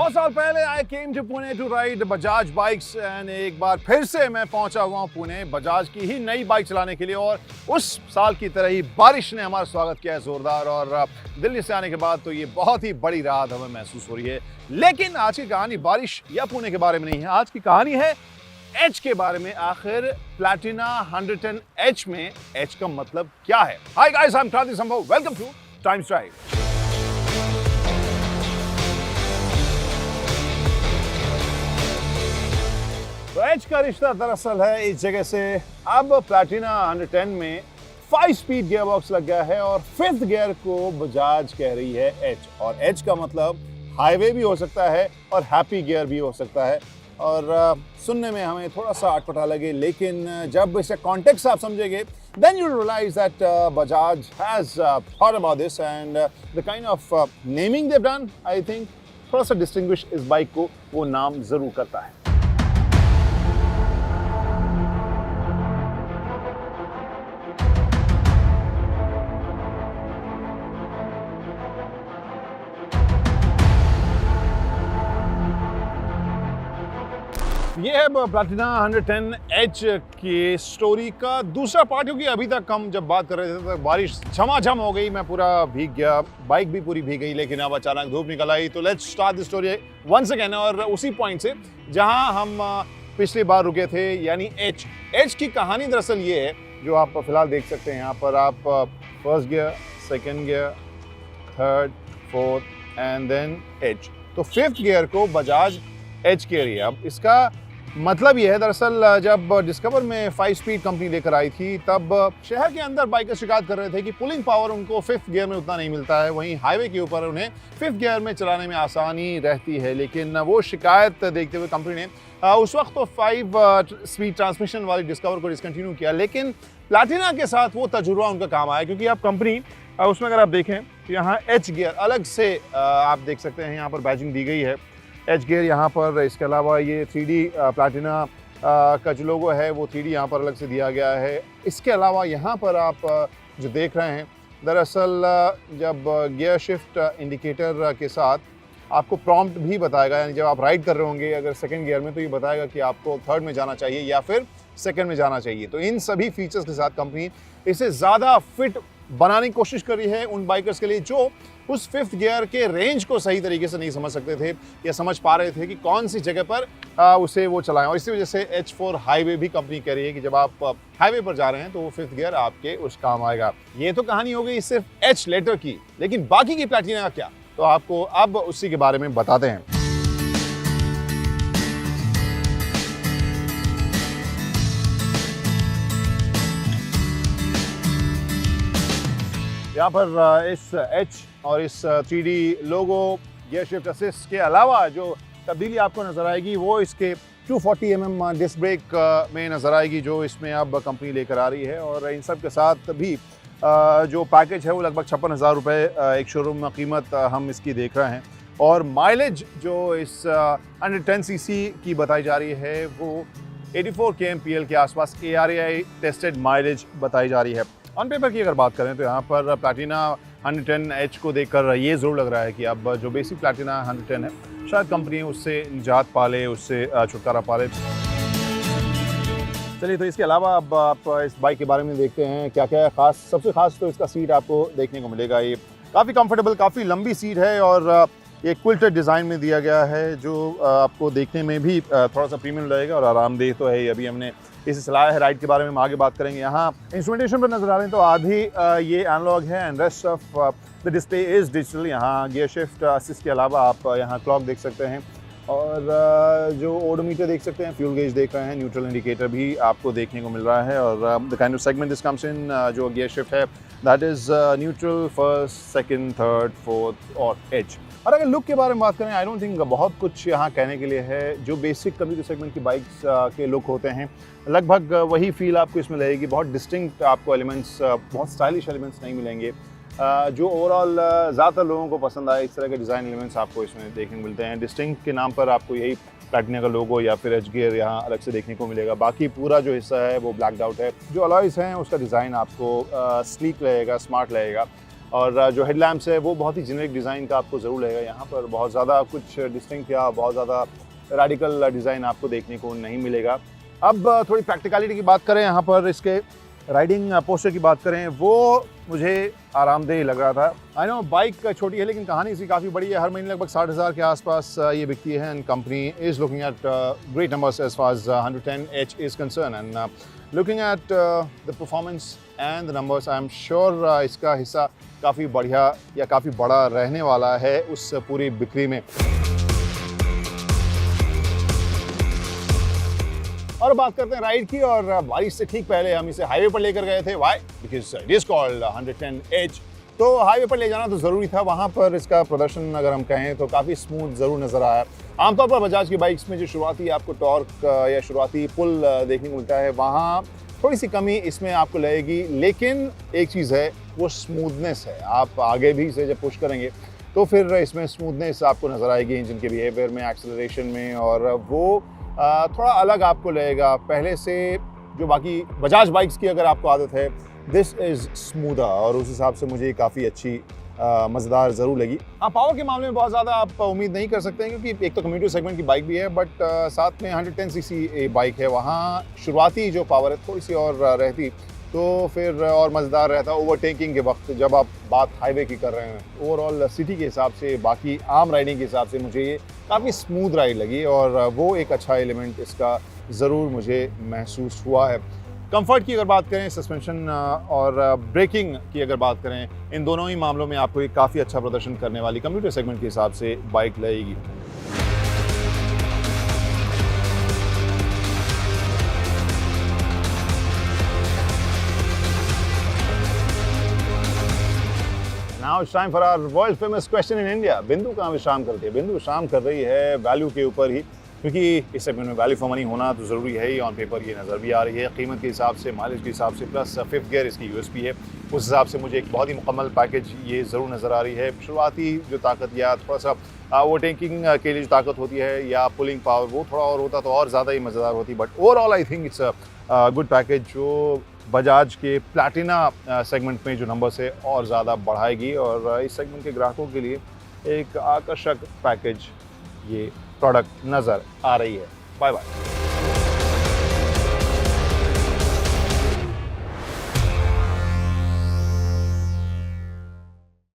बहुत साल पहले I came to Pune to ride Bajaj bikes and एक बार फिर से मैं पहुंचा हुआ हूं पुणे बजाज की ही नई बाइक चलाने के लिए। और उस साल की तरह ही बारिश ने हमारा स्वागत किया है जोरदार। और दिल्ली से आने के बाद तो ये बहुत ही बड़ी राहत हमें महसूस हो रही है। लेकिन आज की कहानी बारिश या पुणे के बारे में नहीं है, आज की कहानी है एच के बारे में। आखिर प्लैटिना 110H में एच का मतलब क्या है? हाय गाइस, आई एम क्रांति संभव, वेलकम टू टाइम्स ड्राइव। तो एच का रिश्ता दरअसल है इस जगह से। अब प्लैटिना 110 में 5 स्पीड गियर बॉक्स लग गया है और 5th गियर को बजाज कह रही है एच। और एच का मतलब हाईवे भी हो सकता है और हैप्पी गियर भी हो सकता है। और सुनने में हमें थोड़ा सा अटपटा लगे, लेकिन जब इसे कॉन्टेक्स्ट आप समझेंगे then you realize that Bajaj has thought about this and the kind of naming they've done, I think थोड़ा सा डिस्टिंग्विश इस बाइक को वो नाम जरूर करता है। ये है प्लैटिना 110H की स्टोरी का दूसरा पार्ट, क्योंकि अभी तक हम जब बात कर रहे थे तो बारिश झमाझम हो गई, मैं पूरा भीग गया, बाइक भी पूरी भीग गई। लेकिन अब अचानक धूप निकल आई। तो let's start the story once again, और उसी पॉइंट से जहां हम पिछली बार रुके थे, यानी एच की कहानी दरअसल ये है जो आप फिलहाल देख सकते हैं। यहाँ पर आप first gear, second gear, third, fourth and then H. तो 5th गियर को बजाज एच कह रही है। अब इसका मतलब ये है, दरअसल जब डिस्कवर में 5 स्पीड कंपनी लेकर आई थी तब शहर के अंदर बाइकर शिकायत कर रहे थे कि पुलिंग पावर उनको 5th गियर में उतना नहीं मिलता है, वहीं हाईवे के ऊपर उन्हें 5th गियर में चलाने में आसानी रहती है। लेकिन वो शिकायत देखते हुए कंपनी ने उस वक्त तो 5 स्पीड ट्रांसमिशन वाली डिस्कवर को डिसकंटिन्यू किया। लेकिन प्लैटिना के साथ वो तजुर्बा उनका काम आया, क्योंकि अब कंपनी उसमें अगर आप देखें तो यहाँ एच गियर अलग से आप देख सकते हैं, यहाँ पर बैजिंग दी गई है एच गियर यहाँ पर। इसके अलावा ये 3D प्लैटिना का जो लोगो है वो 3D यहाँ पर अलग से दिया गया है। इसके अलावा यहाँ पर आप जो देख रहे हैं, दरअसल जब गियर शिफ्ट इंडिकेटर के साथ आपको प्रॉम्प्ट भी बताएगा, यानी जब आप राइड कर रहे होंगे अगर 2nd गियर में, तो ये बताएगा कि आपको 3rd में जाना चाहिए या फिर 2nd में जाना चाहिए। तो इन सभी फीचर्स के साथ कंपनी इसे ज़्यादा फिट बनाने की कोशिश कर रही है उन बाइकर्स के लिए जो उस 5th गियर के रेंज को सही तरीके से नहीं समझ सकते थे या समझ पा रहे थे कि कौन सी जगह पर उसे वो चलाएं। और इसी वजह से H4 हाईवे भी कंपनी कह रही है कि जब आप हाईवे पर जा रहे हैं तो वो 5th गियर आपके उस काम आएगा। ये तो कहानी हो गई सिर्फ H लेटर की, लेकिन बाकी की प्लैटिना का क्या, तो आपको अब उसी के बारे में बताते हैं। यहाँ पर इस H और इस 3D लोगो, गियर शिफ्ट असिस्ट के अलावा जो तब्दीली आपको नज़र आएगी वो इसके 240 mm डिस्क ब्रेक में नज़र आएगी, जो इसमें अब कंपनी लेकर आ रही है। और इन सब के साथ भी जो पैकेज है वो लगभग 56,000 रुपये एक शोरूम में कीमत हम इसकी देख रहे हैं। और माइलेज जो इस 110cc की बताई जा रही है वो 84 kmpl के आसपास ARAI टेस्टेड माइलेज बताई जा रही है। ऑन पेपर की अगर बात करें तो यहाँ पर प्लैटिना 110H को देखकर ये ज़रूर लग रहा है कि अब जो बेसिक प्लैटिना 110 है शायद कंपनी उससे निजात पाले, उससे छुटकारा पाले। चलिए, तो इसके अलावा अब आप इस बाइक के बारे में देखते हैं क्या क्या है ख़ास। सबसे ख़ास तो इसका सीट आपको देखने को मिलेगा। ये काफ़ी कंफर्टेबल, काफ़ी लंबी सीट है और ये क्विल्टेड डिज़ाइन में दिया गया है, जो आपको देखने में भी थोड़ा सा प्रीमियम लगेगा और आरामदेह तो है। अभी हमने इसे चलाया है, राइड के बारे में हम आगे बात करेंगे। यहाँ इंस्ट्रूमेंटेशन पर नजर आ रहे हैं तो आधी ये एनालॉग है and rest of the display is digital. यहाँ गियर शिफ्ट असिस्ट के अलावा आप यहाँ क्लॉक देख सकते हैं और जो ओडोमीटर देख सकते हैं, फ्यूल गेज देख रहे हैं, न्यूट्रल इंडिकेटर भी आपको देखने को मिल रहा है। और the kind of segment this comes in, जो गियर शिफ्ट है that is neutral, first, second, third, fourth और एच। और अगर लुक के बारे में बात करें, आई डोंट थिंक बहुत कुछ यहाँ कहने के लिए है। जो बेसिक कम्प्यूटर सेगमेंट की बाइक्स के लुक होते हैं लगभग वही फील आपको इसमें लगेगी। बहुत डिस्टिंक्ट आपको एलिमेंट्स, बहुत स्टाइलिश एलिमेंट्स नहीं मिलेंगे। जो ओवरऑल ज़्यादातर लोगों को पसंद आए इस तरह के डिज़ाइन एलिमेंट्स आपको इसमें देखने को मिलते हैं। डिस्टिंक्ट के नाम पर आपको यही प्लैटिना का लोगो या फिर एच गियर यहाँ अलग से देखने को मिलेगा। बाकी पूरा जो हिस्सा है वो ब्लैक्ड आउट है। जो अलॉयज़ हैं उसका डिज़ाइन आपको स्लीक लगेगा, स्मार्ट लगेगा। और जो हेडलैम्प्स है वो बहुत ही जेनेरिक डिज़ाइन का आपको ज़रूर लगेगा। यहाँ पर बहुत ज़्यादा कुछ डिस्टिंक्ट या बहुत ज़्यादा रेडिकल डिज़ाइन आपको देखने को नहीं मिलेगा। अब थोड़ी प्रैक्टिकलिटी की बात करें, यहाँ पर इसके राइडिंग पोस्चर की बात करें, वो मुझे आरामदेह लग रहा था। आई नो बाइक छोटी है लेकिन कहानी इसकी काफ़ी बड़ी है। हर महीने लगभग 60,000 के आसपास ये बिकती है and company is looking at great numbers as far as 110H is concern and looking at the performance and the numbers, I am sure इसका हिस्सा काफ़ी बढ़िया या काफ़ी बड़ा रहने वाला है उस पूरी बिक्री में। और बात करते हैं राइड की, और बारिश से ठीक पहले हम इसे हाईवे पर लेकर गए थे। Why? Because it is called 110H। तो हाईवे पर ले जाना तो ज़रूरी था। वहाँ पर इसका प्रदर्शन अगर हम कहें तो काफ़ी स्मूथ ज़रूर नज़र आया। आमतौर पर बजाज की बाइक्स में जो शुरुआती आपको टॉर्क या शुरुआती पुल देखने को मिलता है, वहाँ थोड़ी सी कमी इसमें आपको लगेगी, लेकिन एक चीज़ है वो स्मूथनेस है। आप आगे भी इसे जब पुश करेंगे तो फिर इसमें स्मूथनेस आपको नज़र आएगी इंजन के बिहेवियर में, एक्सेलरेशन में, और वो थोड़ा अलग आपको लगेगा पहले से। जो बाकी बजाज बाइक्स की अगर आपको आदत है, दिस इज़ स्मूदर, और उस हिसाब से मुझे काफ़ी अच्छी मज़ेदार ज़रूर लगी। हाँ, पावर के मामले में बहुत ज़्यादा आप उम्मीद नहीं कर सकते हैं क्योंकि एक तो कम्यूटर सेगमेंट की बाइक भी है, बट साथ में 110cc बाइक है। वहाँ शुरुआती जो पावर है थोड़ी सी और रहती तो फिर और मज़ेदार रहता ओवरटेकिंग के वक्त जब आप बात हाईवे की कर रहे हैं। ओवरऑल सिटी के हिसाब से, बाकी आम राइडिंग के हिसाब से मुझे ये काफ़ी स्मूथ राइड लगी, और वो एक अच्छा एलिमेंट इसका ज़रूर मुझे महसूस हुआ है। कंफर्ट की अगर बात करें, सस्पेंशन और ब्रेकिंग की अगर बात करें, इन दोनों ही मामलों में आपको एक काफ़ी अच्छा प्रदर्शन करने वाली कम्यूटर सेगमेंट के हिसाब से बाइक लगेगी। Now it's time for our world famous question in India. बिंदु कहाँ विश्राम करती है? बिंदु विश्राम कर रही है वैल्यू के ऊपर ही, क्योंकि इस सेगमेंट में वैल्यू फॉर मनी होना तो ज़रूरी है ही। ऑन पेपर ये नज़र भी आ रही है, कीमत के हिसाब से, माइलेज के हिसाब से, प्लस फिफ्थ गियर इसकी यूएसपी है, उस हिसाब से मुझे एक बहुत ही मुकम्मल पैकेज ये ज़रूर नज़र आ रही है। शुरुआती जो ताकत या थोड़ा सा ओवरटेकिंग के लिए जो ताकत होती है या पुलिंग पावर, वो थोड़ा और होता तो और ज़्यादा ही मज़ेदार होती, but overall I think it's a good package जो बजाज के प्लैटिना सेगमेंट में जो नंबर्स है और ज़्यादा बढ़ाएगी, और इस सेगमेंट के ग्राहकों के लिए एक आकर्षक पैकेज ये प्रोडक्ट नज़र आ रही है। Bye bye.